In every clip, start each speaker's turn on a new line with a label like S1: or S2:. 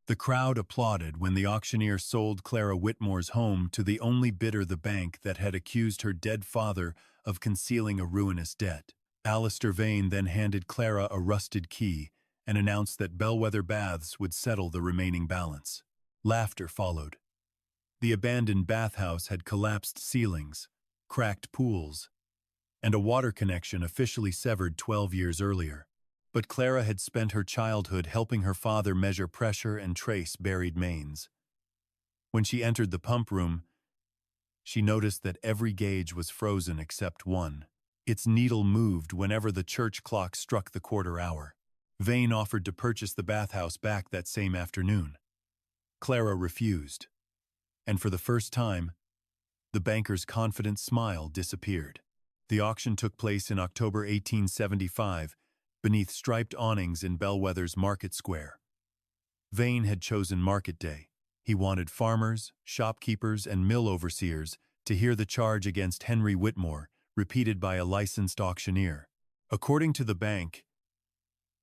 S1: The crowd applauded when the auctioneer sold Clara Whitmore's home to the only bidder, the bank that had accused her dead father of concealing a ruinous debt. Alistair Vane then handed Clara a rusted key and announced that Bellweather Baths would settle the remaining balance. Laughter followed. The abandoned bathhouse had collapsed ceilings, cracked pools, and a water connection officially severed 12 years earlier. But Clara had spent her childhood helping her father measure pressure and trace buried mains. When she entered the pump room, she noticed that every gauge was frozen except one. Its needle moved whenever the church clock struck the quarter hour. Vane offered to purchase the bathhouse back that same afternoon. Clara refused, and for the first time, the banker's confident smile disappeared. The auction took place in October 1875, beneath striped awnings in Bellwether's Market Square. Vane had chosen Market Day. He wanted farmers, shopkeepers, and mill overseers to hear the charge against Henry Whitmore, repeated by a licensed auctioneer. According to the bank,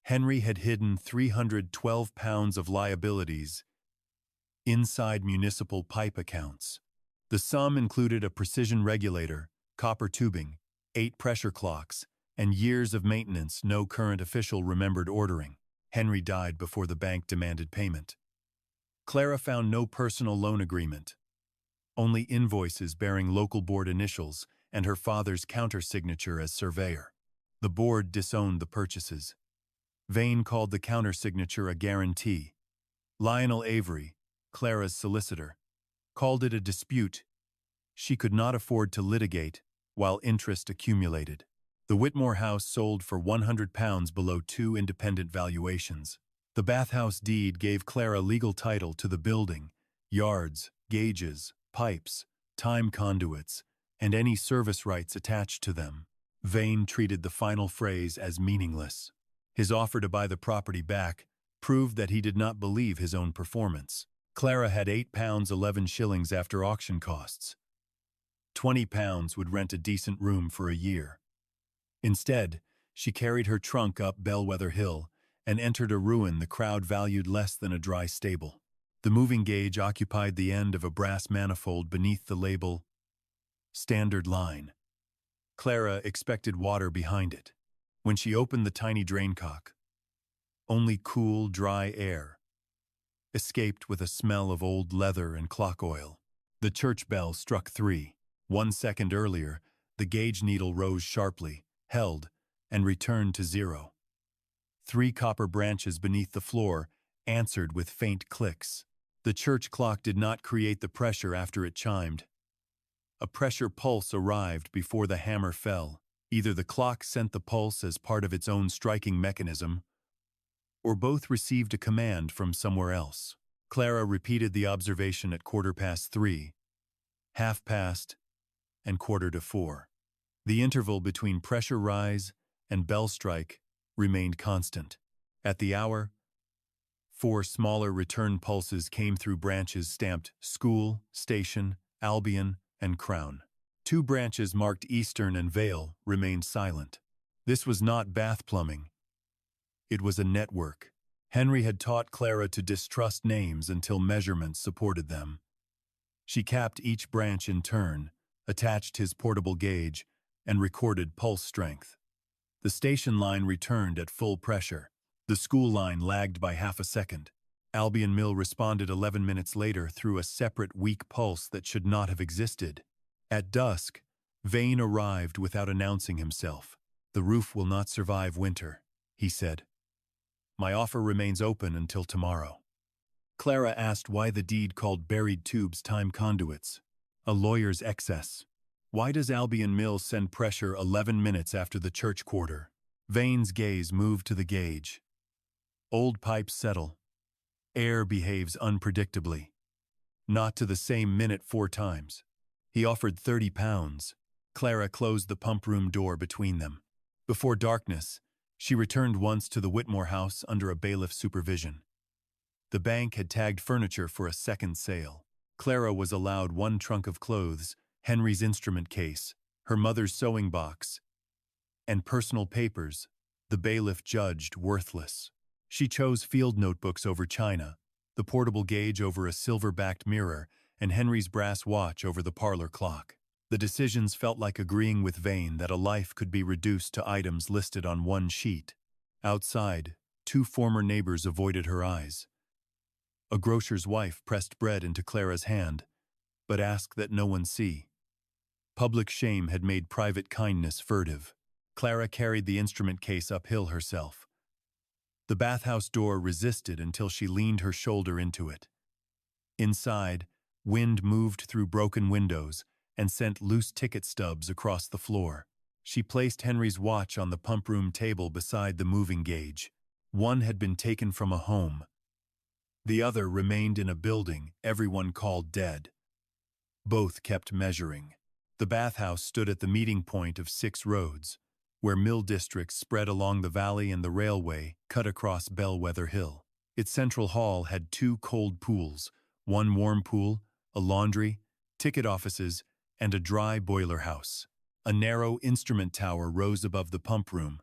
S1: Henry had hidden 312 pounds of liabilities inside municipal pipe accounts. The sum included a precision regulator, copper tubing, 8 pressure clocks, and years of maintenance no current official remembered ordering. Henry died before the bank demanded payment. Clara found no personal loan agreement, only invoices bearing local board initials and her father's countersignature as surveyor. The board disowned the purchases. Vane called the countersignature a guarantee. Lionel Avery, Clara's solicitor, called it a dispute she could not afford to litigate while interest accumulated. The Whitmore house sold for £100 below 2 independent valuations. The bathhouse deed gave Clara legal title to the building, yards, gauges, pipes, time conduits, and any service rights attached to them. Vane treated the final phrase as meaningless. His offer to buy the property back proved that he did not believe his own performance. Clara had £8 11 shillings after auction costs. £20 would rent a decent room for a year. Instead, she carried her trunk up Bellweather Hill and entered a ruin the crowd valued less than a dry stable. The moving gauge occupied the end of a brass manifold beneath the label Standard Line. Clara expected water behind it. When she opened the tiny draincock, only cool, dry air escaped with a smell of old leather and clock oil. The church bell struck 3. 1 second earlier, the gauge needle rose sharply, held, and returned to 0. 3 copper branches beneath the floor answered with faint clicks. The church clock did not create the pressure after it chimed. A pressure pulse arrived before the hammer fell. Either the clock sent the pulse as part of its own striking mechanism, or both received a command from somewhere else. Clara repeated the observation at 3:15, 3:30, and 3:45. The interval between pressure rise and bell strike remained constant. At the hour, 4 smaller return pulses came through branches stamped School, Station, Albion, and Crown. 2 branches marked Eastern and Vale remained silent. This was not bath plumbing. It was a network. Henry had taught Clara to distrust names until measurements supported them. She capped each branch in turn, attached his portable gauge, and recorded pulse strength. The station line returned at full pressure. The school line lagged by half a second. Albion Mill responded 11 minutes later through a separate weak pulse that should not have existed. At dusk, Vane arrived without announcing himself. "The roof will not survive winter," he said. "My offer remains open until tomorrow." Clara asked why the deed called buried tubes time conduits. A lawyer's excess. Why does Albion Mill send pressure 11 minutes after the church quarter? Vane's gaze moved to the gauge. Old pipes settle. Air behaves unpredictably. Not to the same minute 4 times. He offered £30. Clara closed the pump room door between them. Before darkness, she returned once to the Whitmore house under a bailiff's supervision. The bank had tagged furniture for a second sale. Clara was allowed 1 trunk of clothes, Henry's instrument case, her mother's sewing box, and personal papers the bailiff judged worthless. She chose field notebooks over china, the portable gauge over a silver-backed mirror, and Henry's brass watch over the parlor clock. The decisions felt like agreeing with Vane that a life could be reduced to items listed on one sheet. Outside, two former neighbors avoided her eyes. A grocer's wife pressed bread into Clara's hand, but asked that no one see. Public shame had made private kindness furtive. Clara carried the instrument case uphill herself. The bathhouse door resisted until she leaned her shoulder into it. Inside, wind moved through broken windows and sent loose ticket stubs across the floor. She placed Henry's watch on the pump room table beside the moving gauge. One had been taken from a home. The other remained in a building everyone called dead. Both kept measuring. The bathhouse stood at the meeting point of 6 roads, where mill districts spread along the valley and the railway cut across Bellweather Hill. Its central hall had 2 cold pools, one warm pool, a laundry, ticket offices, and a dry boiler house. A narrow instrument tower rose above the pump room,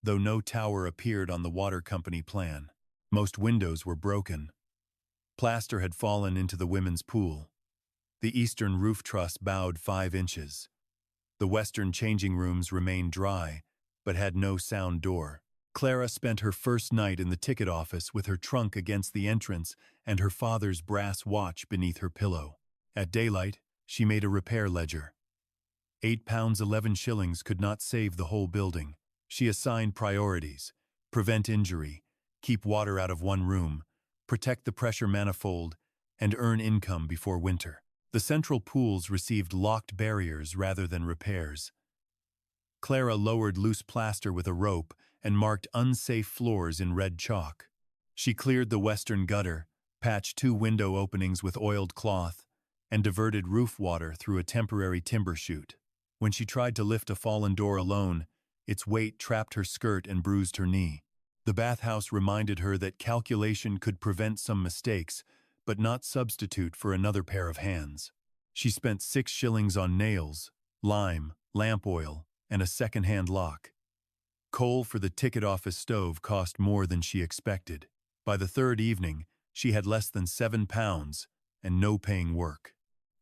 S1: though no tower appeared on the water company plan. Most windows were broken. Plaster had fallen into the women's pool. The eastern roof truss bowed 5 inches. The western changing rooms remained dry, but had no sound door. Clara spent her first night in the ticket office with her trunk against the entrance and her father's brass watch beneath her pillow. At daylight, she made a repair ledger. £8 11 shillings could not save the whole building. She assigned priorities: prevent injury, keep water out of one room, protect the pressure manifold, and earn income before winter. The central pools received locked barriers rather than repairs. Clara lowered loose plaster with a rope and marked unsafe floors in red chalk. She cleared the western gutter, patched 2 window openings with oiled cloth, and diverted roof water through a temporary timber chute. When she tried to lift a fallen door alone, its weight trapped her skirt and bruised her knee. The bathhouse reminded her that calculation could prevent some mistakes, but not substitute for another pair of hands. She spent 6 shillings on nails, lime, lamp oil, and a second-hand lock. Coal for the ticket office stove cost more than she expected. By the 3rd evening, she had less than £7 and no paying work.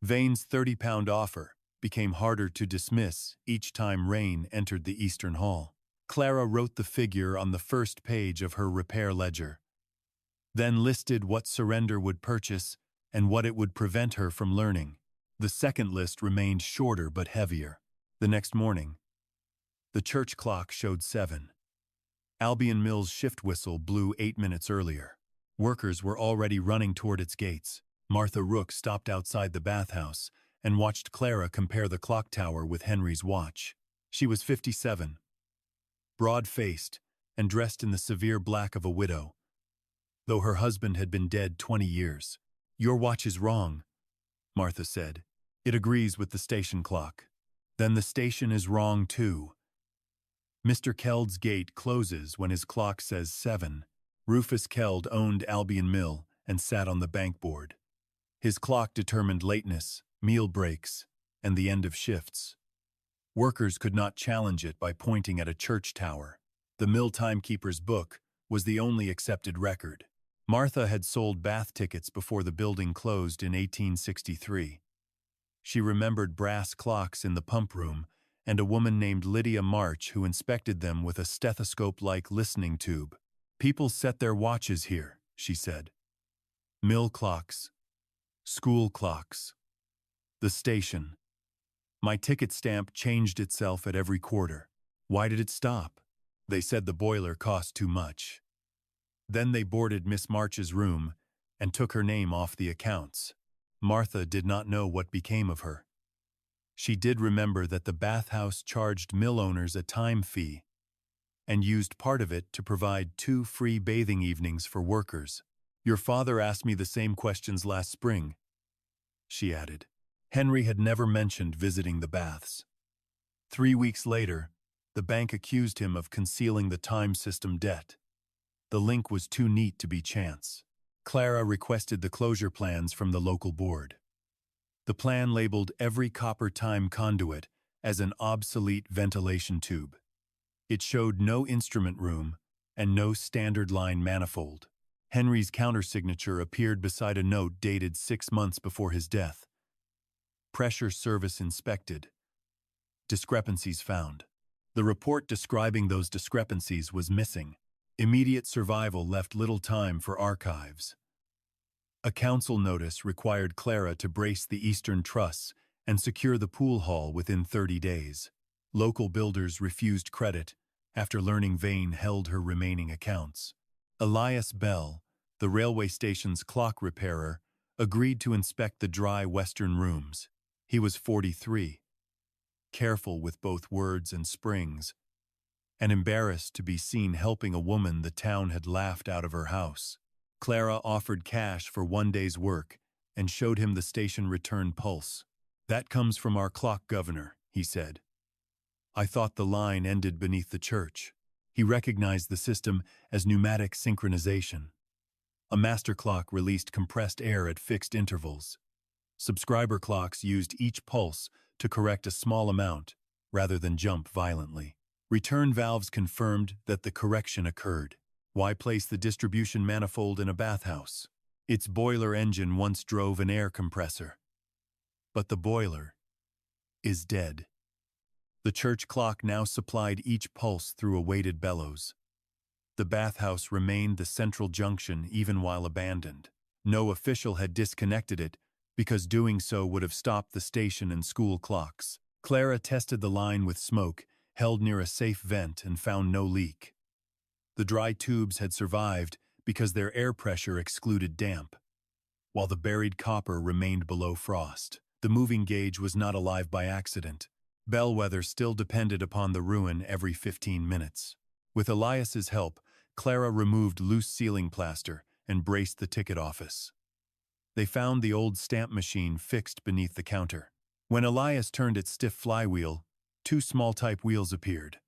S1: Vane's £30 offer became harder to dismiss each time rain entered the eastern hall. Clara wrote the figure on the first page of her repair ledger, then listed what surrender would purchase and what it would prevent her from learning. The second list remained shorter but heavier. The next morning, the church clock showed 7. Albion Mill's shift whistle blew 8 minutes earlier. Workers were already running toward its gates. Martha Rook stopped outside the bathhouse and watched Clara compare the clock tower with Henry's watch. She was 57, broad-faced, and dressed in the severe black of a widow, though her husband had been dead 20 years. "Your watch is wrong," Martha said. "It agrees with the station clock." "Then the station is wrong too. Mr. Keld's gate closes when his clock says 7. Rufus Keld owned Albion Mill and sat on the bank board. His clock determined lateness, meal breaks, and the end of shifts. Workers could not challenge it by pointing at a church tower. The mill timekeeper's book was the only accepted record. Martha had sold bath tickets before the building closed in 1863. She remembered brass clocks in the pump room and a woman named Lydia March who inspected them with a stethoscope-like listening tube. "People set their watches here," she said. "Mill clocks, school clocks, the station. My ticket stamp changed itself at every quarter. Why did it stop? They said the boiler cost too much." Then they boarded Miss March's room and took her name off the accounts. Martha did not know what became of her. She did remember that the bathhouse charged mill owners a time fee and used part of it to provide 2 free bathing evenings for workers. "Your father asked me the same questions last spring," she added. Henry had never mentioned visiting the baths. 3 weeks later, the bank accused him of concealing the time system debt. The link was too neat to be chance. Clara requested the closure plans from the local board. The plan labeled every copper time conduit as an obsolete ventilation tube. It showed no instrument room and no standard line manifold. Henry's countersignature appeared beside a note dated 6 months before his death. Pressure service inspected. Discrepancies found. The report describing those discrepancies was missing. Immediate survival left little time for archives. A council notice required Clara to brace the eastern truss and secure the pool hall within 30 days. Local builders refused credit after learning Vane held her remaining accounts. Elias Bell, the railway station's clock repairer, agreed to inspect the dry western rooms. He was 43, careful with both words and springs, and embarrassed to be seen helping a woman the town had laughed out of her house. Clara offered cash for 1 day's work and showed him the station return pulse. "That comes from our clock governor," he said. I thought the line ended beneath the church. He recognized the system as pneumatic synchronization. A master clock released compressed air at fixed intervals. Subscriber clocks used each pulse to correct a small amount rather than jump violently. Return valves confirmed that the correction occurred. Why place the distribution manifold in a bathhouse? Its boiler engine once drove an air compressor. But the boiler is dead. The church clock now supplied each pulse through a weighted bellows. The bathhouse remained the central junction even while abandoned. No official had disconnected it because doing so would have stopped the station and school clocks. Clara tested the line with smoke held near a safe vent and found no leak. The dry tubes had survived because their air pressure excluded damp, while the buried copper remained below frost. The moving gauge was not alive by accident. Bellweather still depended upon the ruin every 15 minutes. With Elias's help, Clara removed loose ceiling plaster and braced the ticket office. They found the old stamp machine fixed beneath the counter. When Elias turned its stiff flywheel, 2 small type wheels appeared.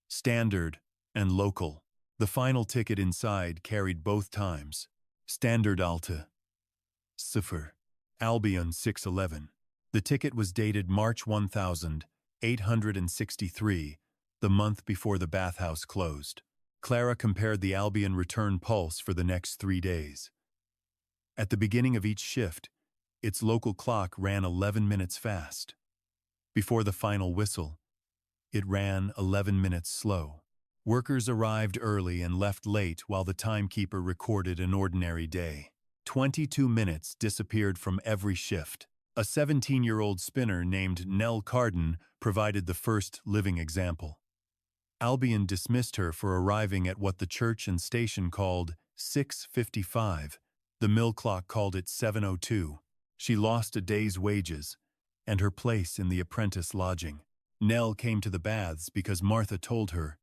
S1: Standard and local. The final ticket inside carried both times. Standard Alta. Cipher. Albion 611. The ticket was dated March 1863, the month before the bathhouse closed. Clara compared the Albion return pulse for the next 3 days. At the beginning of each shift, its local clock ran 11 minutes fast. Before the final whistle, it ran 11 minutes slow. Workers arrived early and left late while the timekeeper recorded an ordinary day. 22 minutes disappeared from every shift. A 17-year-old spinner named Nell Carden provided the first living example. Albion dismissed her for arriving at what the church and station called 6:55. The mill clock called it 7:02. She lost a day's wages and her place in the apprentice lodging. Nell came to the baths because Martha told her.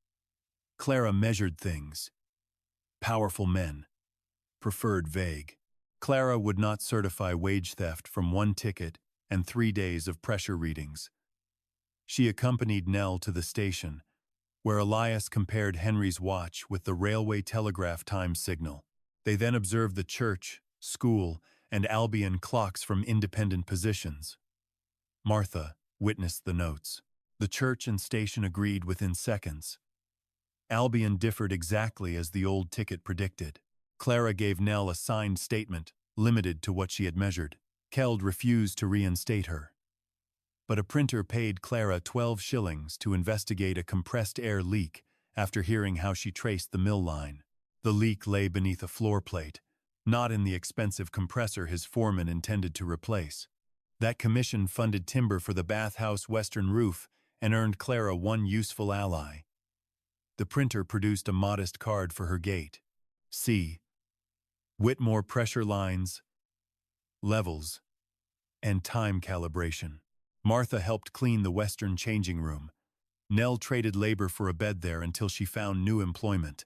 S1: Clara measured things. Powerful men preferred vague. Clara would not certify wage theft from 1 ticket and 3 days of pressure readings. She accompanied Nell to the station, where Elias compared Henry's watch with the railway telegraph time signal. They then observed the church, school, and Albion clocks from independent positions. Martha witnessed the notes. The church and station agreed within seconds. Albion differed exactly as the old ticket predicted. Clara gave Nell a signed statement, limited to what she had measured. Keld refused to reinstate her. But a printer paid Clara 12 shillings to investigate a compressed air leak after hearing how she traced the mill line. The leak lay beneath a floor plate, not in the expensive compressor his foreman intended to replace. That commission funded timber for the bathhouse western roof and earned Clara one useful ally. The printer produced a modest card for her gate. C. Whitmore pressure lines, levels, and time calibration. Martha helped clean the western changing room. Nell traded labor for a bed there until she found new employment.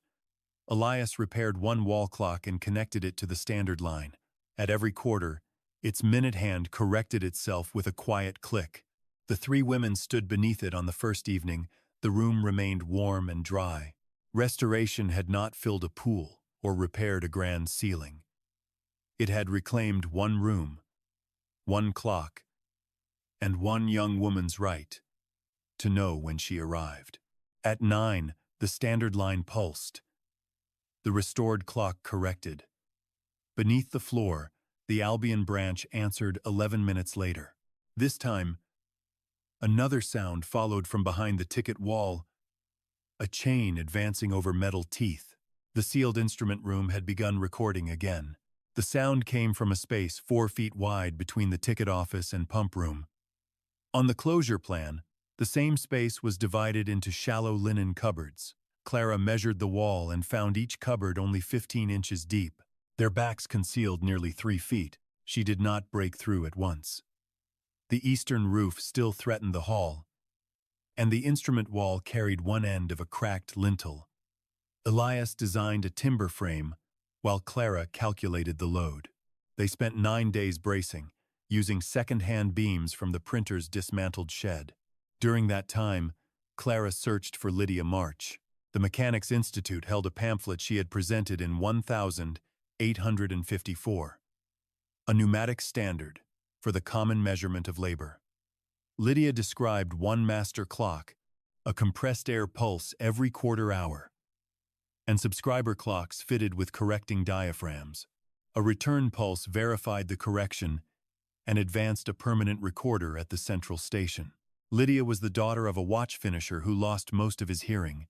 S1: Elias repaired one wall clock and connected it to the standard line. At every quarter, its minute hand corrected itself with a quiet click. The 3 women stood beneath it on the first evening. The room remained warm and dry. Restoration had not filled a pool or repaired a grand ceiling. It had reclaimed 1 room, 1 clock, and 1 young woman's right to know when she arrived. At 9, the standard line pulsed. The restored clock corrected. Beneath the floor, the Albion branch answered 11 minutes later. This time, another sound followed from behind the ticket wall, a chain advancing over metal teeth. The sealed instrument room had begun recording again. The sound came from a space 4 feet wide between the ticket office and pump room. On the closure plan, the same space was divided into shallow linen cupboards. Clara measured the wall and found each cupboard only 15 inches deep. Their backs concealed nearly 3 feet. She did not break through at once. The eastern roof still threatened the hall, and the instrument wall carried one end of a cracked lintel. Elias designed a timber frame, while Clara calculated the load. They spent 9 days bracing, using second-hand beams from the printer's dismantled shed. During that time, Clara searched for Lydia March. The Mechanics' Institute held a pamphlet she had presented in 1854, a pneumatic standard for the common measurement of labor. Lydia described one master clock, a compressed air pulse every quarter hour, and subscriber clocks fitted with correcting diaphragms. A return pulse verified the correction and advanced a permanent recorder at the central station. Lydia was the daughter of a watch finisher who lost most of his hearing.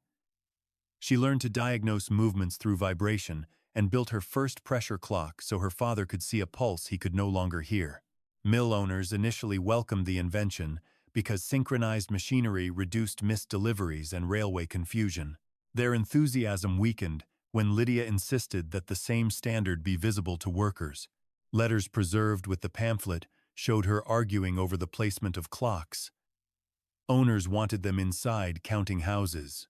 S1: She learned to diagnose movements through vibration and built her first pressure clock so her father could see a pulse he could no longer hear. Mill owners initially welcomed the invention because synchronized machinery reduced missed deliveries and railway confusion. Their enthusiasm weakened when Lydia insisted that the same standard be visible to workers. Letters preserved with the pamphlet showed her arguing over the placement of clocks. Owners wanted them inside counting houses.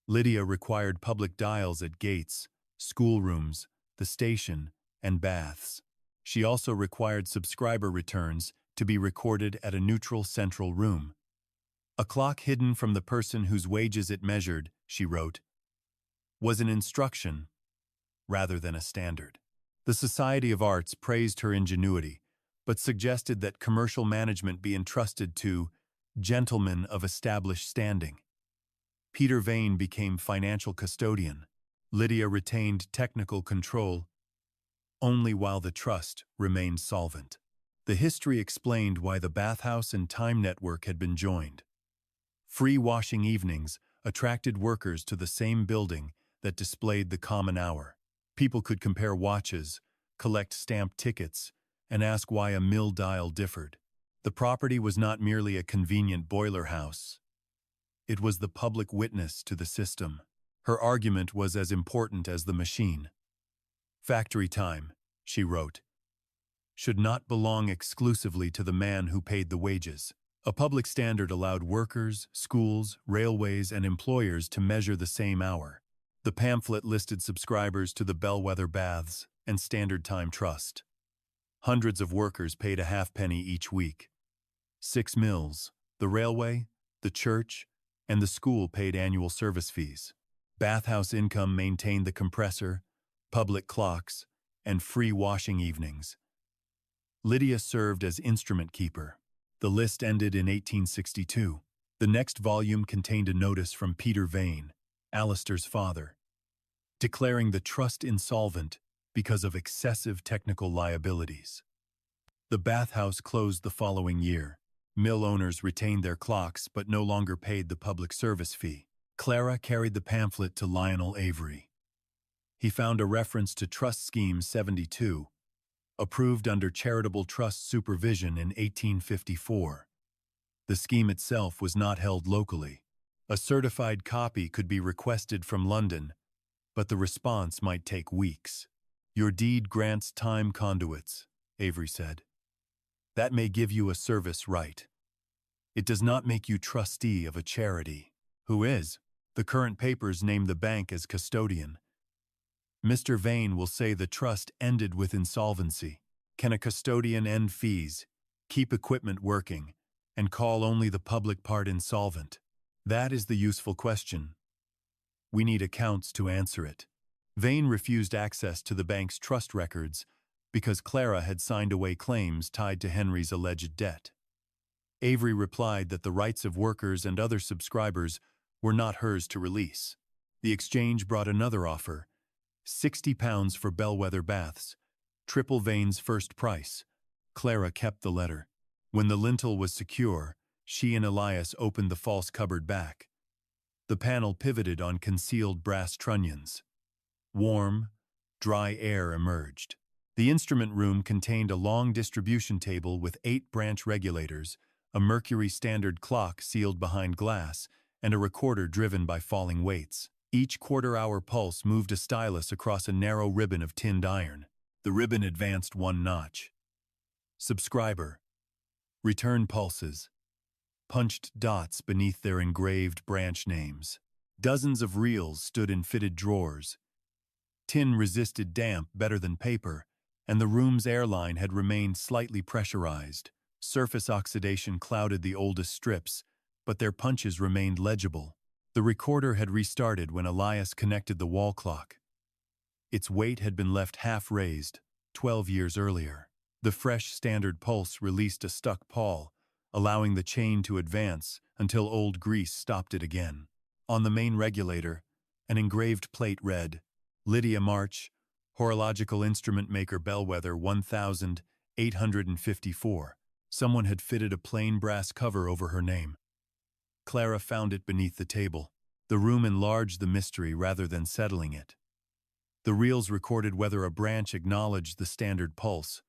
S1: Lydia required public dials at gates, schoolrooms, the station, and baths. She also required subscriber returns to be recorded at a neutral central room. A clock hidden from the person whose wages it measured, she wrote, was an instruction rather than a standard. The Society of Arts praised her ingenuity, but suggested that commercial management be entrusted to gentlemen of established standing. Peter Vane became financial custodian. Lydia retained technical control only while the trust remained solvent. The history explained why the Bathhouse and Time Network had been joined. Free washing evenings attracted workers to the same building that displayed the common hour. People could compare watches, collect stamped tickets, and ask why a mill dial differed. The property was not merely a convenient boiler house. It was the public witness to the system. Her argument was as important as the machine. Factory time, she wrote, should not belong exclusively to the man who paid the wages. A public standard allowed workers, schools, railways, and employers to measure the same hour. The pamphlet listed subscribers to the Bellweather Baths and Standard Time Trust. Hundreds of workers paid a halfpenny each week. 6 mills, the railway, the church, and the school paid annual service fees. Bathhouse income maintained the compressor, public clocks, and free washing evenings. Lydia served as instrument keeper. The list ended in 1862. The next volume contained a notice from Peter Vane, Alistair's father, declaring the trust insolvent because of excessive technical liabilities. The Bathhouse closed the following year. Mill owners retained their clocks but no longer paid the public service fee. Clara carried the pamphlet to Lionel Avery. He found a reference to Trust Scheme 72, approved under charitable trust supervision in 1854. The scheme itself was not held locally. A certified copy could be requested from London, but the response might take weeks. Your deed grants time conduits, Avery said. That may give you a service right. It does not make you trustee of a charity. Who is? The current papers name the bank as custodian. Mr. Vane will say the trust ended with insolvency. Can a custodian end fees, keep equipment working, and call only the public part insolvent? That is the useful question. We need accounts to answer it. Vane refused access to the bank's trust records because Clara had signed away claims tied to Henry's alleged debt. Avery replied that the rights of workers and other subscribers were not hers to release. The exchange brought another offer, £60 for Bellweather Baths. Triple veins first price. Clara kept the letter. When the lintel was secure, she and Elias opened the false cupboard back. The panel pivoted on concealed brass trunnions. Warm, dry air emerged. The instrument room contained a long distribution table with 8 branch regulators, a Mercury standard clock sealed behind glass, and a recorder driven by falling weights. Each quarter-hour pulse moved a stylus across a narrow ribbon of tinned iron. The ribbon advanced 1 notch. Subscriber. Return pulses. Punched dots beneath their engraved branch names. Dozens of reels stood in fitted drawers. Tin resisted damp better than paper, and the room's airline had remained slightly pressurized. Surface oxidation clouded the oldest strips, but their punches remained legible. The recorder had restarted when Elias connected the wall clock. Its weight had been left half-raised, 12 years earlier. The fresh standard pulse released a stuck pawl, allowing the chain to advance until old grease stopped it again. On the main regulator, an engraved plate read, Lydia March, Horological Instrument Maker Bellweather 1854. Someone had fitted a plain brass cover over her name. Clara found it beneath the table. The room enlarged the mystery rather than settling it. The reels recorded whether a branch acknowledged the standard pulse,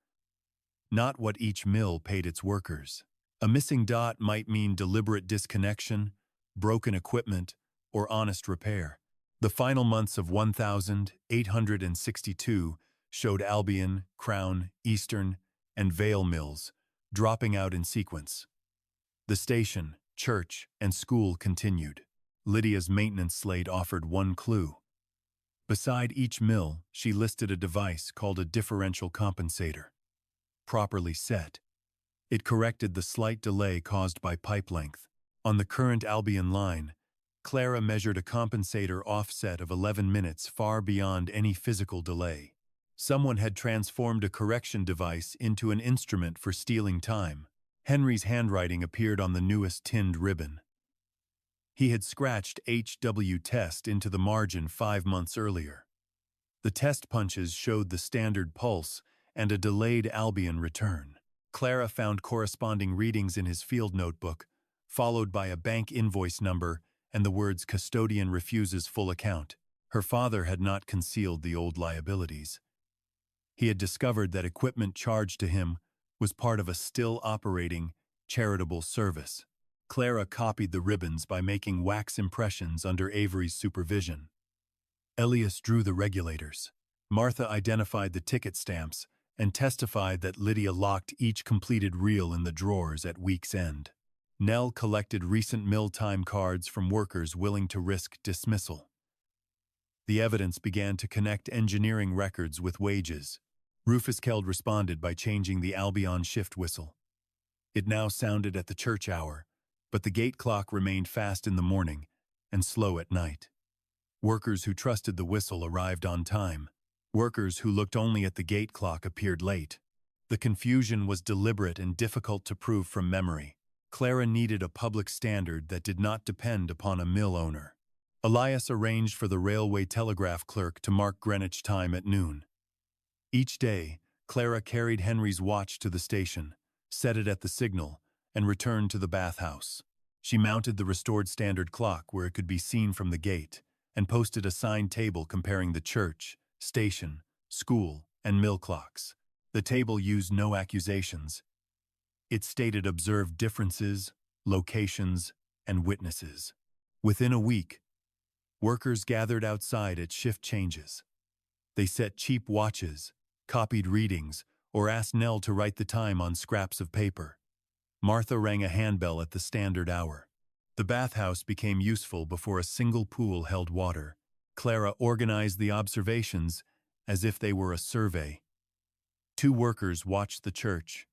S1: not what each mill paid its workers. A missing dot might mean deliberate disconnection, broken equipment, or honest repair. The final months of 1862 showed Albion, Crown, Eastern, and Vale mills dropping out in sequence. The station, church, and school continued. Lydia's maintenance slate offered one clue. Beside each mill, she listed a device called a differential compensator. Properly set, it corrected the slight delay caused by pipe length. On the current Albion line, Clara measured a compensator offset of 11 minutes, far beyond any physical delay. Someone had transformed a correction device into an instrument for stealing time. Henry's handwriting appeared on the newest tinned ribbon. He had scratched HW test into the margin 5 months earlier. The test punches showed the standard pulse and a delayed Albion return. Clara found corresponding readings in his field notebook, followed by a bank invoice number and the words "Custodian refuses full account." Her father had not concealed the old liabilities. He had discovered that equipment charged to him was part of a still operating, charitable service. Clara copied the ribbons by making wax impressions under Avery's supervision. Elias drew the regulators. Martha identified the ticket stamps and testified that Lydia locked each completed reel in the drawers at week's end. Nell collected recent mill time cards from workers willing to risk dismissal. The evidence began to connect engineering records with wages. Rufus Keld responded by changing the Albion shift whistle. It now sounded at the church hour, but the gate clock remained fast in the morning and slow at night. Workers who trusted the whistle arrived on time. Workers who looked only at the gate clock appeared late. The confusion was deliberate and difficult to prove from memory. Clara needed a public standard that did not depend upon a mill owner. Elias arranged for the railway telegraph clerk to mark Greenwich time at noon. Each day, Clara carried Henry's watch to the station, set it at the signal, and returned to the bathhouse. She mounted the restored standard clock where it could be seen from the gate, and posted a signed table comparing the church, station, school, and mill clocks. The table used no accusations. It stated observed differences, locations, and witnesses. Within a week, workers gathered outside at shift changes. They set cheap watches, copied readings, or asked Nell to write the time on scraps of paper. Martha rang a handbell at the standard hour. The bathhouse became useful before a single pool held water. Clara organized the observations as if they were a survey. 2 workers watched the church.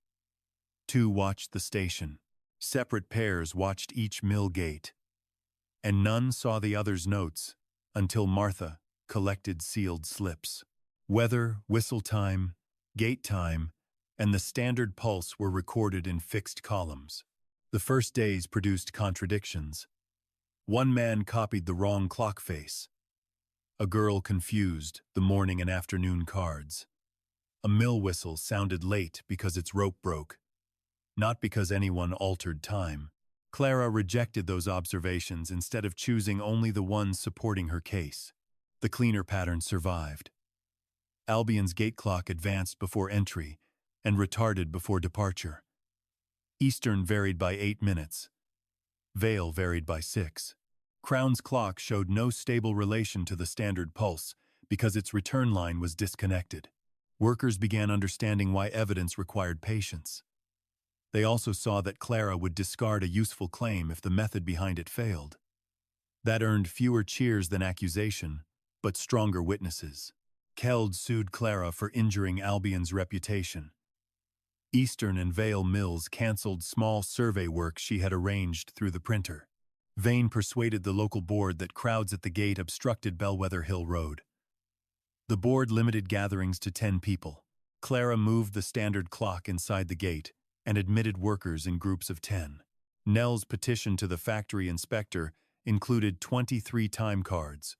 S1: 2 watched the station. Separate pairs watched each mill gate. And none saw the other's notes until Martha collected sealed slips. Weather, whistle time, gate time, and the standard pulse were recorded in fixed columns. The first days produced contradictions. One man copied the wrong clock face. A girl confused the morning and afternoon cards. A mill whistle sounded late because its rope broke, not because anyone altered time. Clara rejected those observations instead of choosing only the ones supporting her case. The cleaner pattern survived. Albion's gate clock advanced before entry and retarded before departure. Eastern varied by 8 minutes. Vale varied by 6. Crown's clock showed no stable relation to the standard pulse because its return line was disconnected. Workers began understanding why evidence required patience. They also saw that Clara would discard a useful claim if the method behind it failed. That earned fewer cheers than accusation, but stronger witnesses. Keld sued Clara for injuring Albion's reputation. Eastern and Vale Mills canceled small survey work she had arranged through the printer. Vane persuaded the local board that crowds at the gate obstructed Bellweather Hill Road. The board limited gatherings to 10 people. Clara moved the standard clock inside the gate and admitted workers in groups of 10. Nell's petition to the factory inspector included 23 time cards.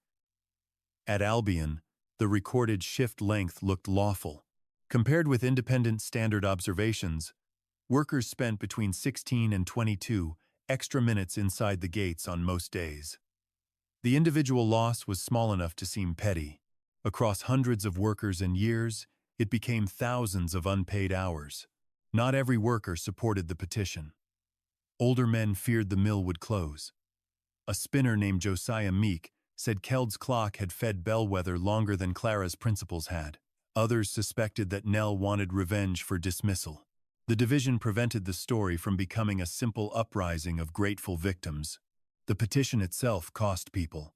S1: At Albion, the recorded shift length looked lawful. Compared with independent standard observations, workers spent between 16 and 22 extra minutes inside the gates on most days. The individual loss was small enough to seem petty. Across hundreds of workers and years, it became thousands of unpaid hours. Not every worker supported the petition. Older men feared the mill would close. A spinner named Josiah Meek said Keld's clock had fed Bellweather longer than Clara's principals had. Others suspected that Nell wanted revenge for dismissal. The division prevented the story from becoming a simple uprising of grateful victims. The petition itself cost people.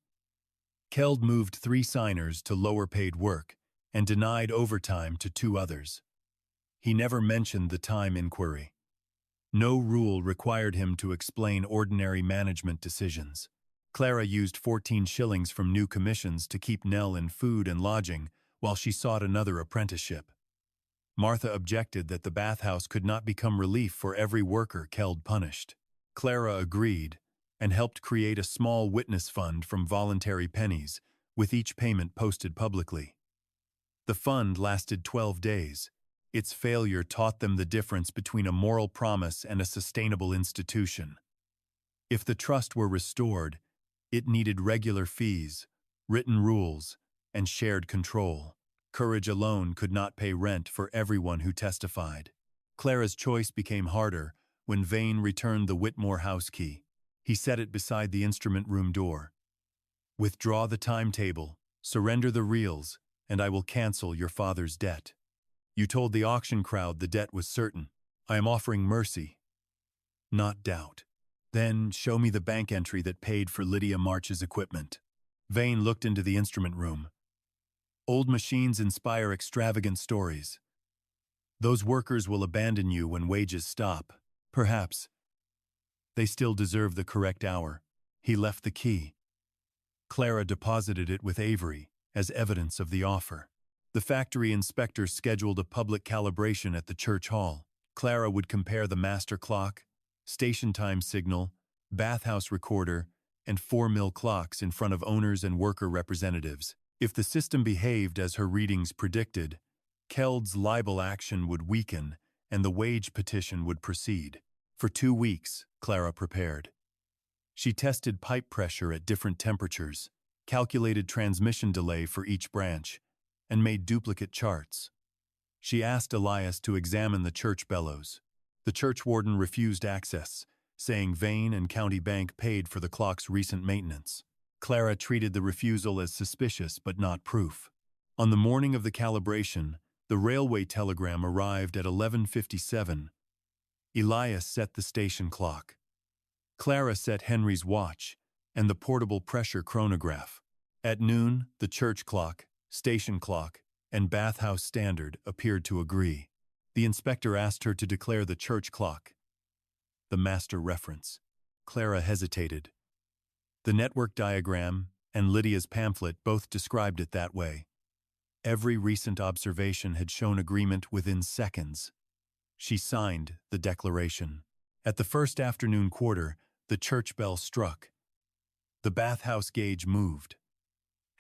S1: Keld moved 3 signers to lower-paid work and denied overtime to 2 others. He never mentioned the time inquiry. No rule required him to explain ordinary management decisions. Clara used 14 shillings from new commissions to keep Nell in food and lodging while she sought another apprenticeship. Martha objected that the bathhouse could not become relief for every worker Keld punished. Clara agreed and helped create a small witness fund from voluntary pennies, with each payment posted publicly. The fund lasted 12 days. Its failure taught them the difference between a moral promise and a sustainable institution. If the trust were restored, it needed regular fees, written rules, and shared control. Courage alone could not pay rent for everyone who testified. Clara's choice became harder when Vane returned the Whitmore house key. He set it beside the instrument room door. "Withdraw the timetable, surrender the reels, and I will cancel your father's debt. You told the auction crowd the debt was certain. I am offering mercy, not doubt. Then show me the bank entry that paid for Lydia March's equipment." Vane looked into the instrument room. Old machines inspire extravagant stories. Those workers will abandon you when wages stop. Perhaps. They still deserve the correct hour. He left the key. Clara deposited it with Avery as evidence of the offer. The factory inspector scheduled a public calibration at the church hall. Clara would compare the master clock, station time signal, bathhouse recorder, and 4-mill clocks in front of owners and worker representatives. If the system behaved as her readings predicted, Keld's libel action would weaken and the wage petition would proceed. For 2 weeks, Clara prepared. She tested pipe pressure at different temperatures, calculated transmission delay for each branch, and made duplicate charts. She asked Elias to examine the church bellows. The church warden refused access, saying Vane and County Bank paid for the clock's recent maintenance. Clara treated the refusal as suspicious but not proof. On the morning of the calibration, the railway telegram arrived at 11:57. Elias set the station clock. Clara set Henry's watch and the portable pressure chronograph. At noon, the church clock, station clock, and bathhouse standard appeared to agree. The inspector asked her to declare the church clock the master reference. Clara hesitated. The network diagram and Lydia's pamphlet both described it that way. Every recent observation had shown agreement within seconds. She signed the declaration. At the first afternoon quarter, the church bell struck. The bathhouse gauge moved.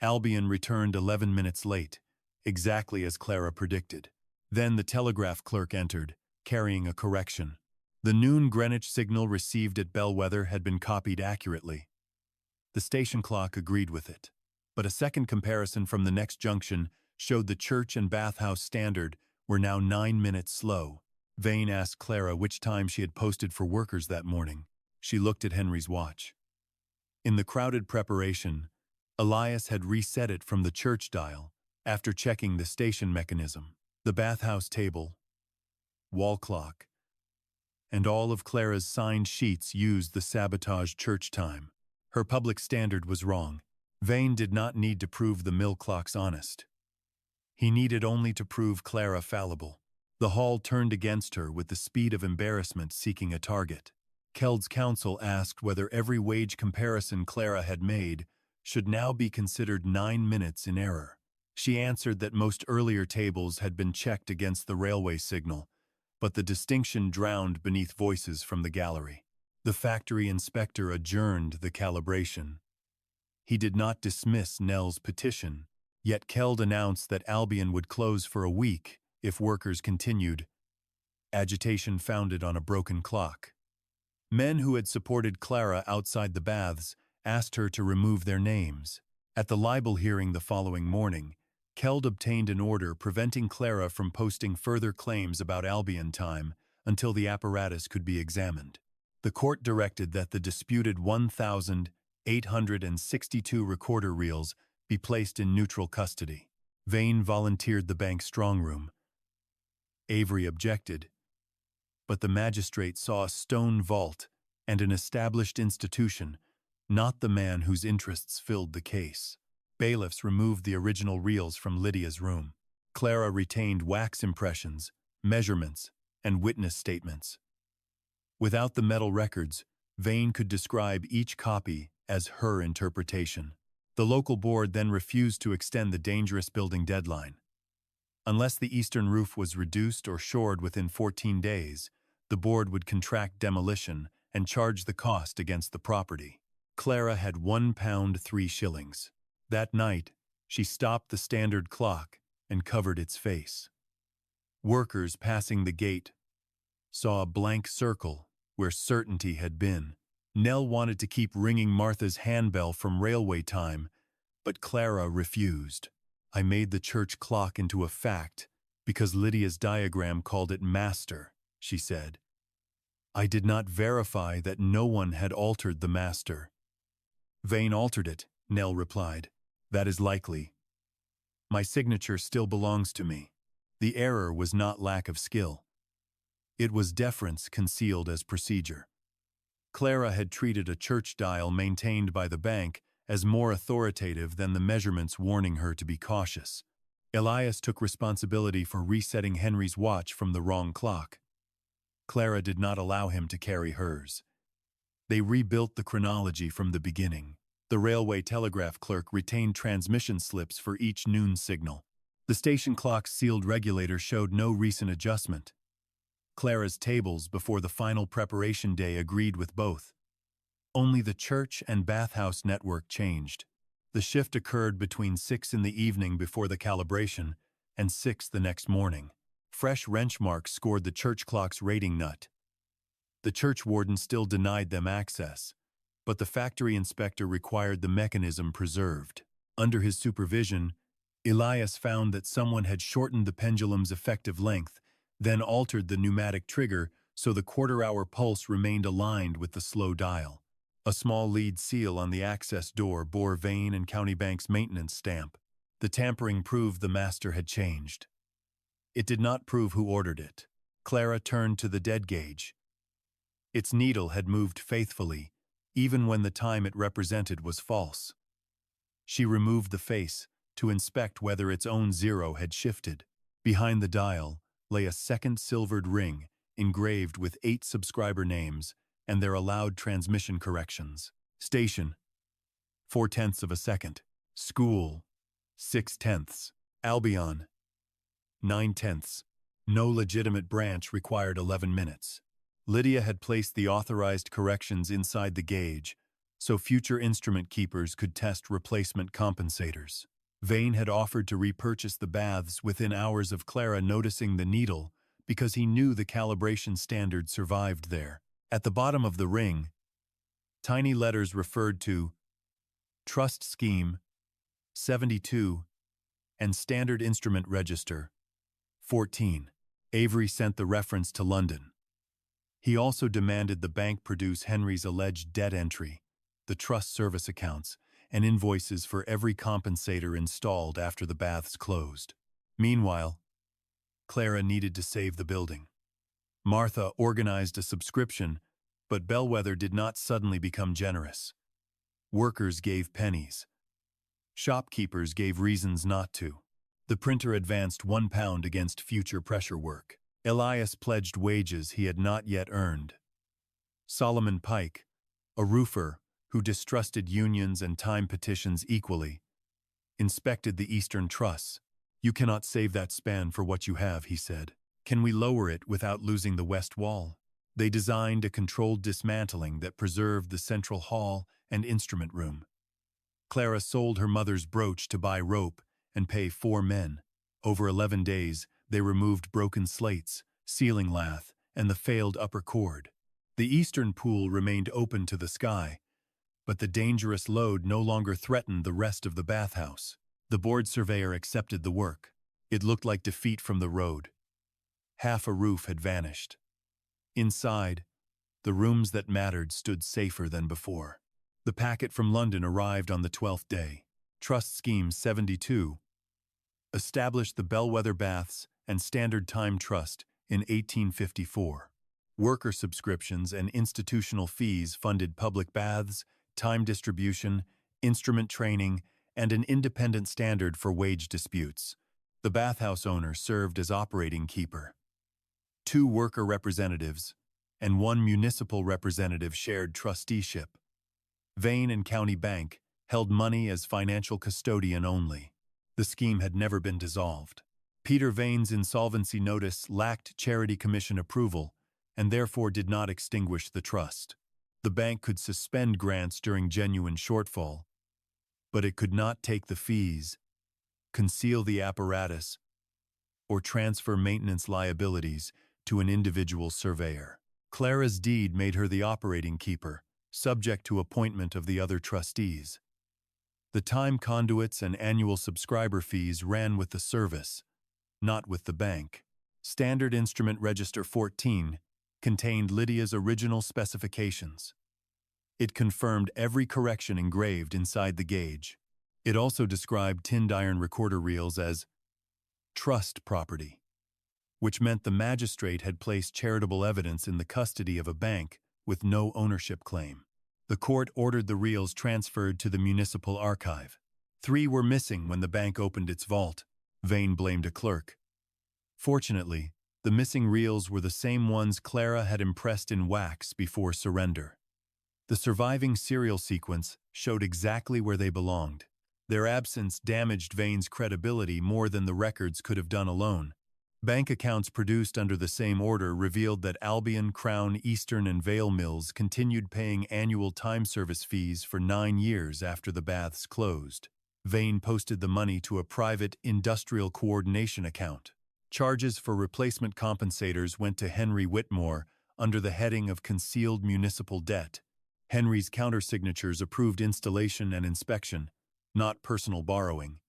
S1: Albion returned 11 minutes late, exactly as Clara predicted. Then the telegraph clerk entered, carrying a correction. The noon Greenwich signal received at Bellweather had been copied accurately. The station clock agreed with it, but a second comparison from the next junction showed the church and bathhouse standard were now 9 minutes slow. Vane asked Clara which time she had posted for workers that morning. She looked at Henry's watch. In the crowded preparation, Elias had reset it from the church dial after checking the station mechanism. The bathhouse table, wall clock, and all of Clara's signed sheets used the sabotage church time. Her public standard was wrong. Vane did not need to prove the mill clocks honest. He needed only to prove Clara fallible. The hall turned against her with the speed of embarrassment seeking a target. Keld's counsel asked whether every wage comparison Clara had made should now be considered 9 minutes in error. She answered that most earlier tables had been checked against the railway signal, but the distinction drowned beneath voices from the gallery. The factory inspector adjourned the calibration. He did not dismiss Nell's petition, yet Keld announced that Albion would close for a week if workers continued. Agitation founded on a broken clock. Men who had supported Clara outside the baths asked her to remove their names. At the libel hearing the following morning, Keld obtained an order preventing Clara from posting further claims about Albion time until the apparatus could be examined. The court directed that the disputed 1,862 recorder reels be placed in neutral custody. Vane volunteered the bank's strong room. Avery objected, but the magistrate saw a stone vault and an established institution, not the man whose interests filled the case. Bailiffs removed the original reels from Lydia's room. Clara retained wax impressions, measurements, and witness statements. Without the metal records, Vane could describe each copy as her interpretation. The local board then refused to extend the dangerous building deadline. Unless the eastern roof was reduced or shored within 14 days, the board would contract demolition and charge the cost against the property. Clara had £1 3 shillings. That night, she stopped the standard clock and covered its face. Workers passing the gate saw a blank circle where certainty had been. Nell wanted to keep ringing Martha's handbell from railway time, but Clara refused. I made the church clock into a fact because Lydia's diagram called it master, she said. I did not verify that no one had altered the master. Vane altered it, Nell replied. That is likely. My signature still belongs to me. The error was not lack of skill. It was deference concealed as procedure. Clara had treated a church dial maintained by the bank as more authoritative than the measurements warning her to be cautious. Elias took responsibility for resetting Henry's watch from the wrong clock. Clara did not allow him to carry hers. They rebuilt the chronology from the beginning. The railway telegraph clerk retained transmission slips for each noon signal. The station clock's sealed regulator showed no recent adjustment. Clara's tables before the final preparation day agreed with both. Only the church and bathhouse network changed. The shift occurred between 6 in the evening before the calibration and 6 the next morning. Fresh wrench marks scored the church clock's rating nut. The church warden still denied them access, but the factory inspector required the mechanism preserved. Under his supervision, Elias found that someone had shortened the pendulum's effective length, then altered the pneumatic trigger so the quarter-hour pulse remained aligned with the slow dial. A small lead seal on the access door bore Vane and County Bank's maintenance stamp. The tampering proved the master had changed. It did not prove who ordered it. Clara turned to the dead gauge. Its needle had moved faithfully, even when the time it represented was false. She removed the face to inspect whether its own zero had shifted. Behind the dial lay a second silvered ring engraved with 8 subscriber names and their allowed transmission corrections. Station, 4/10 of a second. School, 6/10. Albion, 9/10. No legitimate branch required 11 minutes. Lydia had placed the authorized corrections inside the gauge, so future instrument keepers could test replacement compensators. Vane had offered to repurchase the baths within hours of Clara noticing the needle because he knew the calibration standard survived there. At the bottom of the ring, tiny letters referred to Trust Scheme 72 and Standard Instrument Register 14. Avery sent the reference to London. He also demanded the bank produce Henry's alleged debt entry, the trust service accounts, and invoices for every compensator installed after the baths closed. Meanwhile, Clara needed to save the building. Martha organized a subscription, but Bellweather did not suddenly become generous. Workers gave pennies. Shopkeepers gave reasons not to. The printer advanced £1 against future pressure work. Elias pledged wages he had not yet earned. Solomon Pike, a roofer who distrusted unions and time petitions equally, inspected the eastern truss. "You cannot save that span for what you have," he said. "Can we lower it without losing the west wall?" They designed a controlled dismantling that preserved the central hall and instrument room. Clara sold her mother's brooch to buy rope and pay 4 men. Over 11 days, they removed broken slates, ceiling lath, and the failed upper cord. The eastern pool remained open to the sky, but the dangerous load no longer threatened the rest of the bathhouse. The board surveyor accepted the work. It looked like defeat from the road. Half a roof had vanished. Inside, the rooms that mattered stood safer than before. The packet from London arrived on the 12th day. Trust Scheme 72 established the Bellweather Baths and Standard Time Trust in 1854. Worker subscriptions and institutional fees funded public baths, time distribution, instrument training, and an independent standard for wage disputes. The bathhouse owner served as operating keeper. 2 worker representatives and 1 municipal representative shared trusteeship. Vane and County Bank held money as financial custodian only. The scheme had never been dissolved. Peter Vane's insolvency notice lacked Charity Commission approval and therefore did not extinguish the trust. The bank could suspend grants during genuine shortfall, but it could not take the fees, conceal the apparatus, or transfer maintenance liabilities to an individual surveyor. Clara's deed made her the operating keeper, subject to appointment of the other trustees. The time conduits and annual subscriber fees ran with the service, not with the bank. Standard Instrument Register 14 contained Lydia's original specifications. It confirmed every correction engraved inside the gauge. It also described tinned iron recorder reels as trust property, which meant the magistrate had placed charitable evidence in the custody of a bank with no ownership claim. The court ordered the reels transferred to the municipal archive. 3 were missing when the bank opened its vault. Vane blamed a clerk. Fortunately, the missing reels were the same ones Clara had impressed in wax before surrender. The surviving serial sequence showed exactly where they belonged. Their absence damaged Vane's credibility more than the records could have done alone. Bank accounts produced under the same order revealed that Albion, Crown, Eastern, and Vale Mills continued paying annual time service fees for 9 years after the baths closed. Vane posted the money to a private industrial coordination account. Charges for replacement compensators went to Henry Whitmore under the heading of concealed municipal debt. Henry's countersignatures approved installation and inspection, not personal borrowing.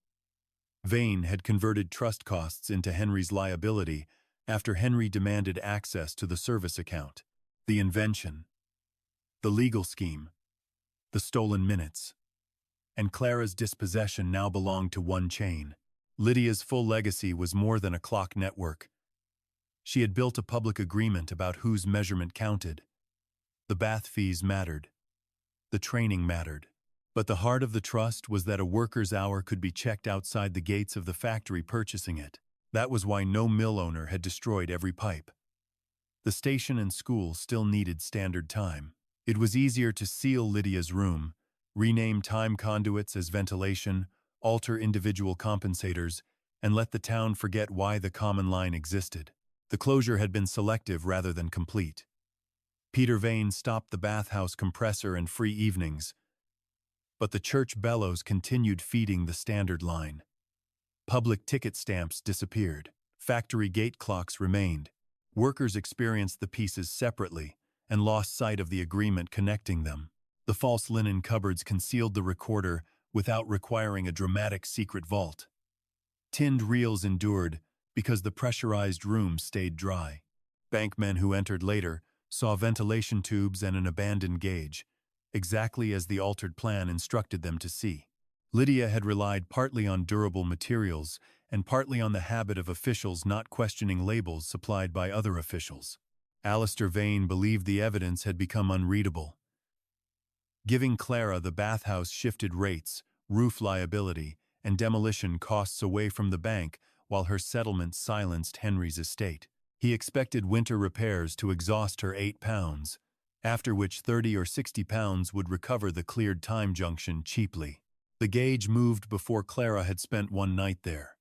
S1: Vane had converted trust costs into Henry's liability after Henry demanded access to the service account. The invention, the legal scheme, the stolen minutes, and Clara's dispossession now belonged to one chain. Lydia's full legacy was more than a clock network. She had built a public agreement about whose measurement counted. The bath fees mattered. The training mattered. But the heart of the trust was that a worker's hour could be checked outside the gates of the factory purchasing it. That was why no mill owner had destroyed every pipe. The station and school still needed standard time. It was easier to seal Lydia's room, rename time conduits as ventilation, alter individual compensators, and let the town forget why the common line existed. The closure had been selective rather than complete. Peter Vane stopped the bathhouse compressor and free evenings, but the church bellows continued feeding the standard line. Public ticket stamps disappeared. Factory gate clocks remained. Workers experienced the pieces separately and lost sight of the agreement connecting them. The false linen cupboards concealed the recorder without requiring a dramatic secret vault. Tinned reels endured because the pressurized room stayed dry. Bankmen who entered later saw ventilation tubes and an abandoned gauge, exactly as the altered plan instructed them to see. Lydia had relied partly on durable materials and partly on the habit of officials not questioning labels supplied by other officials. Alistair Vane believed the evidence had become unreadable. Giving Clara the bathhouse shifted rates, roof liability, and demolition costs away from the bank while her settlement silenced Henry's estate. He expected winter repairs to exhaust her £8, after which £30 or £60 would recover the cleared time junction cheaply. The gauge moved before Clara had spent one night there.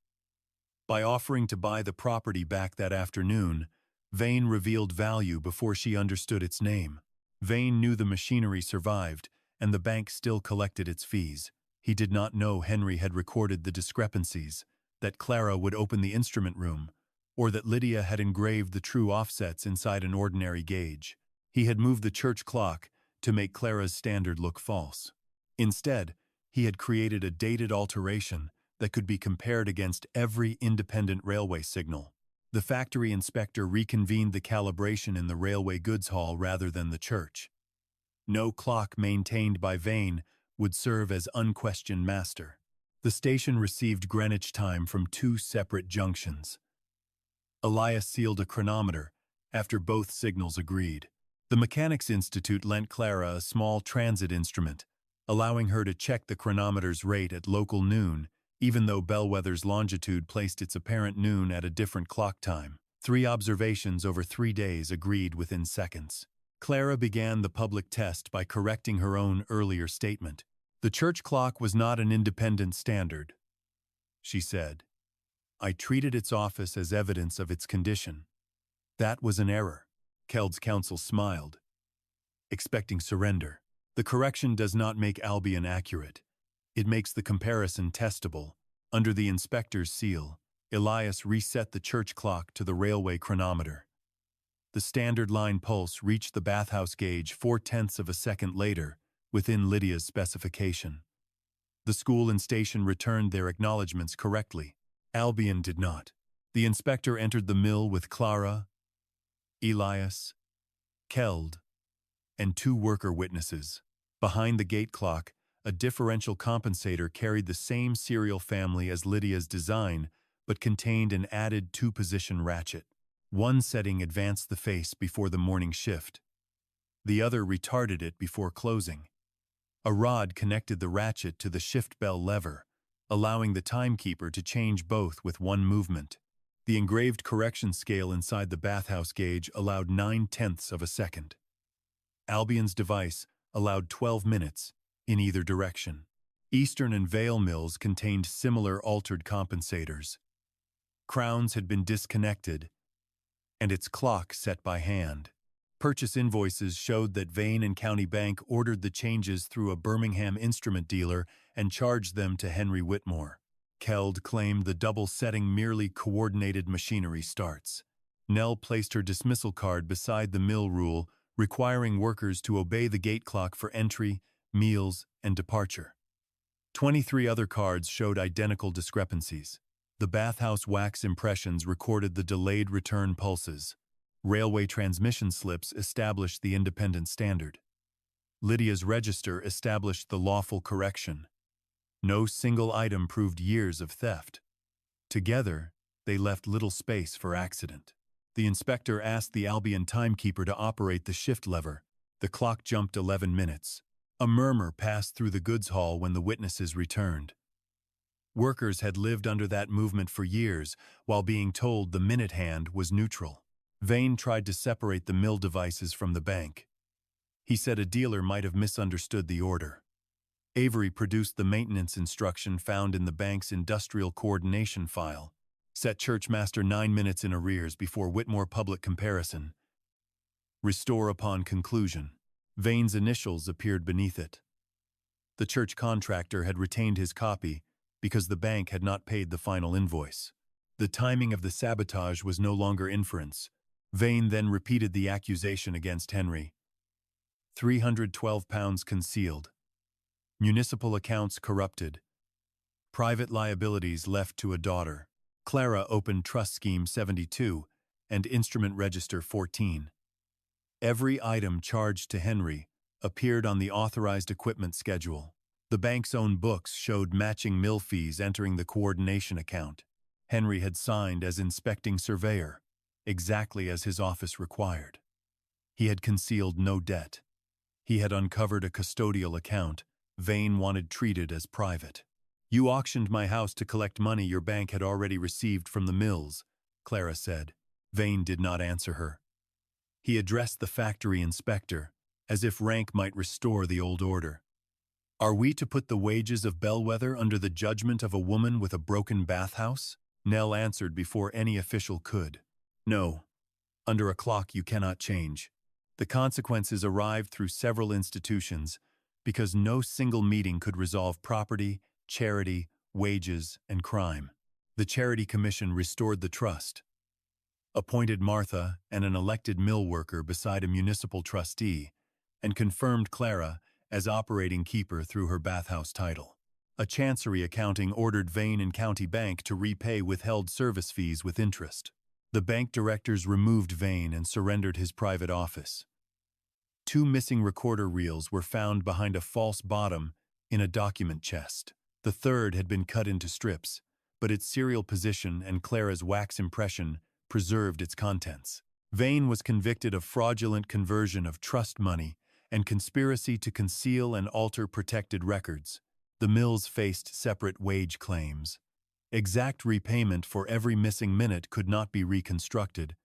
S1: By offering to buy the property back that afternoon, Vane revealed value before she understood its name. Vane knew the machinery survived, and the bank still collected its fees. He did not know Henry had recorded the discrepancies, that Clara would open the instrument room, or that Lydia had engraved the true offsets inside an ordinary gauge. He had moved the church clock to make Clara's standard look false. Instead, he had created a dated alteration that could be compared against every independent railway signal. The factory inspector reconvened the calibration in the railway goods hall rather than the church. No clock maintained by Vane would serve as unquestioned master. The station received Greenwich time from two separate junctions. Elias sealed a chronometer after both signals agreed. The Mechanics' Institute lent Clara a small transit instrument, allowing her to check the chronometer's rate at local noon, even though Bellweather's longitude placed its apparent noon at a different clock time. 3 observations over 3 days agreed within seconds. Clara began the public test by correcting her own earlier statement. The church clock was not an independent standard, she said. I treated its office as evidence of its condition. That was an error. Keld's counsel smiled, expecting surrender. The correction does not make Albion accurate. It makes the comparison testable. Under the inspector's seal, Elias reset the church clock to the railway chronometer. The standard line pulse reached the bathhouse gauge 0.4 of a second later, within Lydia's specification. The school and station returned their acknowledgments correctly. Albion did not. The inspector entered the mill with Clara, Elias, Keld, and 2 worker witnesses. Behind the gate clock, a differential compensator carried the same serial family as Lydia's design, but contained an added 2-position ratchet. One setting advanced the face before the morning shift. The other retarded it before closing. A rod connected the ratchet to the shift bell lever, allowing the timekeeper to change both with one movement. The engraved correction scale inside the bathhouse gauge allowed 0.9 of a second. Albion's device allowed 12 minutes in either direction. Eastern and Vale mills contained similar altered compensators. Crowns had been disconnected, and its clock set by hand. Purchase invoices showed that Vane and County Bank ordered the changes through a Birmingham instrument dealer and charged them to Henry Whitmore. Keld claimed the double setting merely coordinated machinery starts. Nell placed her dismissal card beside the mill rule, requiring workers to obey the gate clock for entry, meals, and departure. 23 other cards showed identical discrepancies. The bathhouse wax impressions recorded the delayed return pulses. Railway transmission slips established the independent standard. Lydia's register established the lawful correction. No single item proved years of theft. Together, they left little space for accident. The inspector asked the Albion timekeeper to operate the shift lever. The clock jumped 11 minutes. A murmur passed through the goods hall when the witnesses returned. Workers had lived under that movement for years while being told the minute hand was neutral. Vane tried to separate the mill devices from the bank. He said a dealer might have misunderstood the order. Avery produced the maintenance instruction found in the bank's industrial coordination file. Set Churchmaster 9 minutes in arrears before Whitmore public comparison. Restore upon conclusion. Vane's initials appeared beneath it. The church contractor had retained his copy because the bank had not paid the final invoice. The timing of the sabotage was no longer inference. Vane then repeated the accusation against Henry. £312 concealed. Municipal accounts corrupted. Private liabilities left to a daughter. Clara opened Trust Scheme 72 and Instrument Register 14. Every item charged to Henry appeared on the authorized equipment schedule. The bank's own books showed matching mill fees entering the coordination account. Henry had signed as inspecting surveyor, exactly as his office required. He had concealed no debt. He had uncovered a custodial account Vane wanted treated as private. "You auctioned my house to collect money your bank had already received from the mills," Clara said. Vane did not answer her. He addressed the factory inspector, as if rank might restore the old order. "Are we to put the wages of Bellweather under the judgment of a woman with a broken bathhouse?" Nell answered before any official could. "No. Under a clock you cannot change. The consequences arrived through several institutions because no single meeting could resolve property, charity, wages, and crime. The Charity Commission restored the trust, appointed Martha and an elected mill worker beside a municipal trustee, and confirmed Clara as operating keeper through her bathhouse title. A chancery accounting ordered Vane and County Bank to repay withheld service fees with interest. The bank directors removed Vane and surrendered his private office. 2 missing recorder reels were found behind a false bottom in a document chest. The third had been cut into strips, but its serial position and Clara's wax impression preserved its contents. Vane was convicted of fraudulent conversion of trust money and conspiracy to conceal and alter protected records. The mills faced separate wage claims. Exact repayment for every missing minute could not be reconstructed,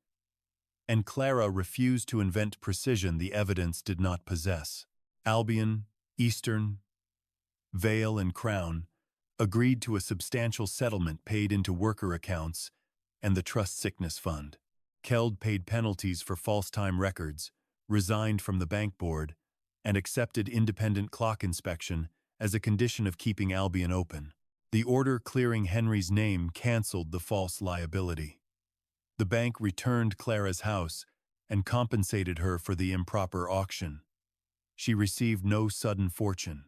S1: and Clara refused to invent precision the evidence did not possess. Albion, Eastern, Vale, and Crown agreed to a substantial settlement paid into worker accounts and the Trust Sickness Fund. Keld paid penalties for false time records, resigned from the bank board, and accepted independent clock inspection as a condition of keeping Albion open. The order clearing Henry's name canceled the false liability. The bank returned Clara's house and compensated her for the improper auction. She received no sudden fortune.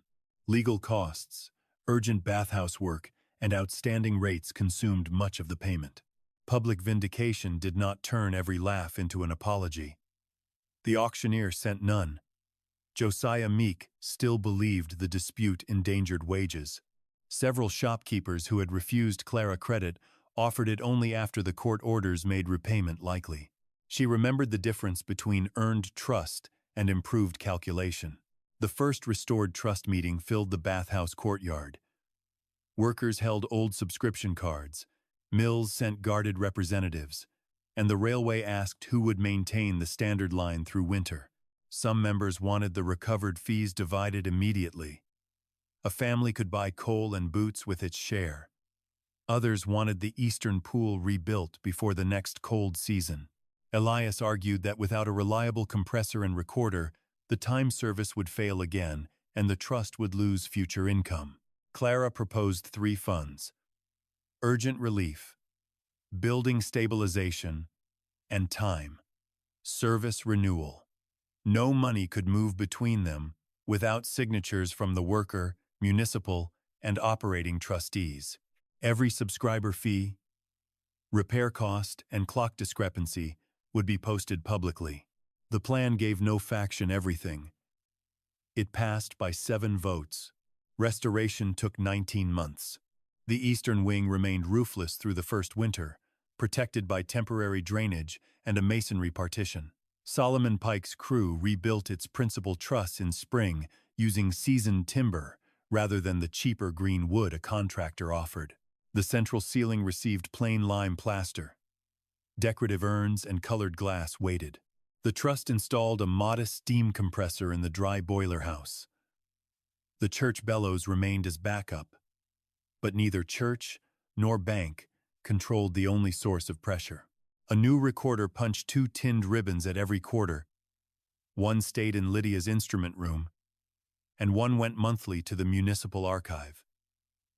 S1: Legal costs, urgent bathhouse work, and outstanding rates consumed much of the payment. Public vindication did not turn every laugh into an apology. The auctioneer sent none. Josiah Meek still believed the dispute endangered wages. Several shopkeepers who had refused Clara credit offered it only after the court orders made repayment likely. She remembered the difference between earned trust and improved calculation. The first restored trust meeting filled the bathhouse courtyard. Workers held old subscription cards, mills sent guarded representatives, and the railway asked who would maintain the standard line through winter. Some members wanted the recovered fees divided immediately. A family could buy coal and boots with its share. Others wanted the eastern pool rebuilt before the next cold season. Elias argued that without a reliable compressor and recorder, the time service would fail again and the trust would lose future income. Clara proposed 3 funds: urgent relief, building stabilization, and time service renewal. No money could move between them without signatures from the worker, municipal, and operating trustees. Every subscriber fee, repair cost, and clock discrepancy would be posted publicly. The plan gave no faction everything. It passed by 7 votes. Restoration took 19 months. The eastern wing remained roofless through the first winter, protected by temporary drainage and a masonry partition. Solomon Pike's crew rebuilt its principal truss in spring using seasoned timber rather than the cheaper green wood a contractor offered. The central ceiling received plain lime plaster. Decorative urns and colored glass waited. The trust installed a modest steam compressor in the dry boiler house. The church bellows remained as backup, but neither church nor bank controlled the only source of pressure. A new recorder punched 2 tinned ribbons at every quarter, One stayed in Lydia's instrument room, and one went monthly to the municipal archive.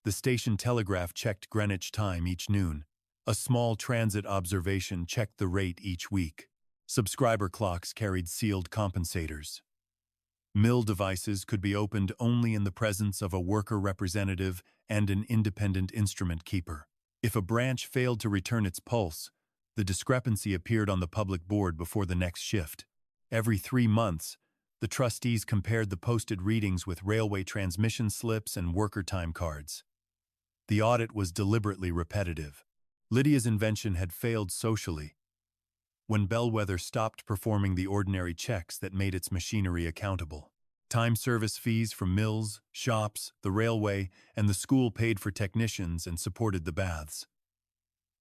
S1: The station telegraph checked Greenwich time each noon. A small transit observation checked the rate each week. Subscriber clocks carried sealed compensators. Mill devices could be opened only in the presence of a worker representative and an independent instrument keeper. If a branch failed to return its pulse, the discrepancy appeared on the public board before the next shift. Every 3 months, the trustees compared the posted readings with railway transmission slips and worker time cards. The audit was deliberately repetitive. Lydia's invention had failed socially. When Bellweather stopped performing the ordinary checks that made its machinery accountable. Time service fees from mills, shops, the railway, and the school paid for technicians and supported the baths.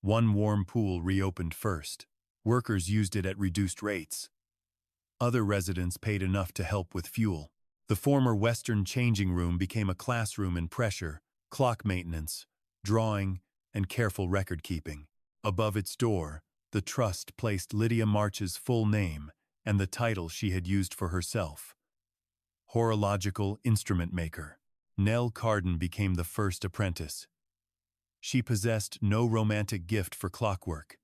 S1: One warm pool reopened first. Workers used it at reduced rates. Other residents paid enough to help with fuel. The former Western changing room became a classroom in pressure, clock maintenance, drawing, and careful record-keeping. Above its door, the trust placed Lydia March's full name and the title she had used for herself. Horological instrument maker. Nell Carden became the first apprentice. She possessed no romantic gift for clockwork.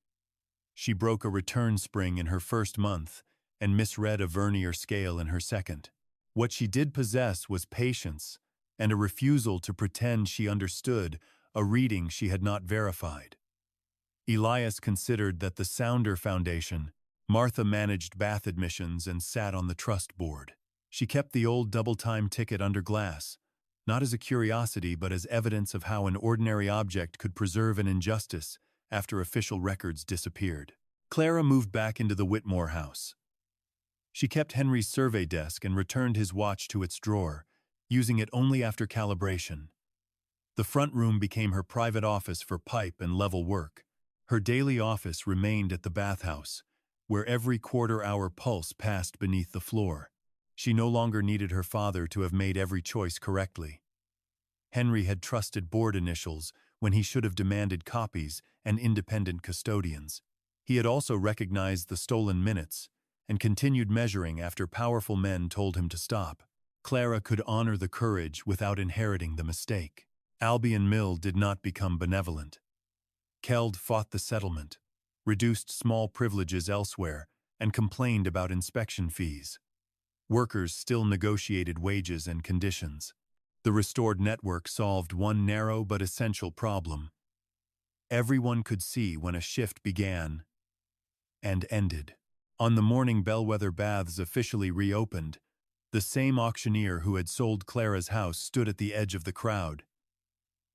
S1: She broke a return spring in her first month and misread a vernier scale in her second. What she did possess was patience and a refusal to pretend she understood a reading she had not verified. Elias considered that the Sounder Foundation. Martha managed bath admissions and sat on the trust board. She kept the old double-time ticket under glass, not as a curiosity but as evidence of how an ordinary object could preserve an injustice after official records disappeared. Clara moved back into the Whitmore house. She kept Henry's survey desk and returned his watch to its drawer, using it only after calibration. The front room became her private office for pipe and level work. Her daily office remained at the bathhouse, where every quarter-hour pulse passed beneath the floor. She no longer needed her father to have made every choice correctly. Henry had trusted board initials when he should have demanded copies and independent custodians. He had also recognized the stolen minutes and continued measuring after powerful men told him to stop. Clara could honor the courage without inheriting the mistake. Albion Mill did not become benevolent. Keld fought the settlement, reduced small privileges elsewhere, and complained about inspection fees. Workers still negotiated wages and conditions. The restored network solved one narrow but essential problem. Everyone could see when a shift began and ended. On the morning Bellweather Baths officially reopened, the same auctioneer who had sold Clara's house stood at the edge of the crowd.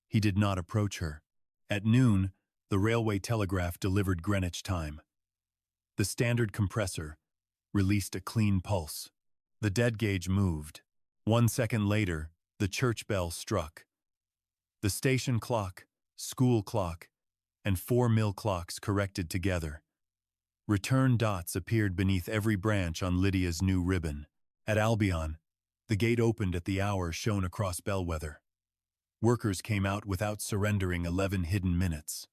S1: He did not approach her. At noon, the railway telegraph delivered Greenwich time. The standard compressor released a clean pulse. The dead gauge moved. 1 second later, the church bell struck. The station clock, school clock, and 4 mill clocks corrected together. Return dots appeared beneath every branch on Lydia's new ribbon. At Albion, the gate opened at the hour shown across Bellweather. Workers came out without surrendering 11 hidden minutes.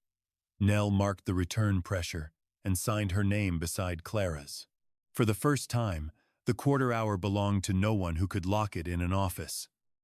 S1: Nell marked the return pressure and signed her name beside Clara's. For the first time, the quarter hour belonged to no one who could lock it in an office.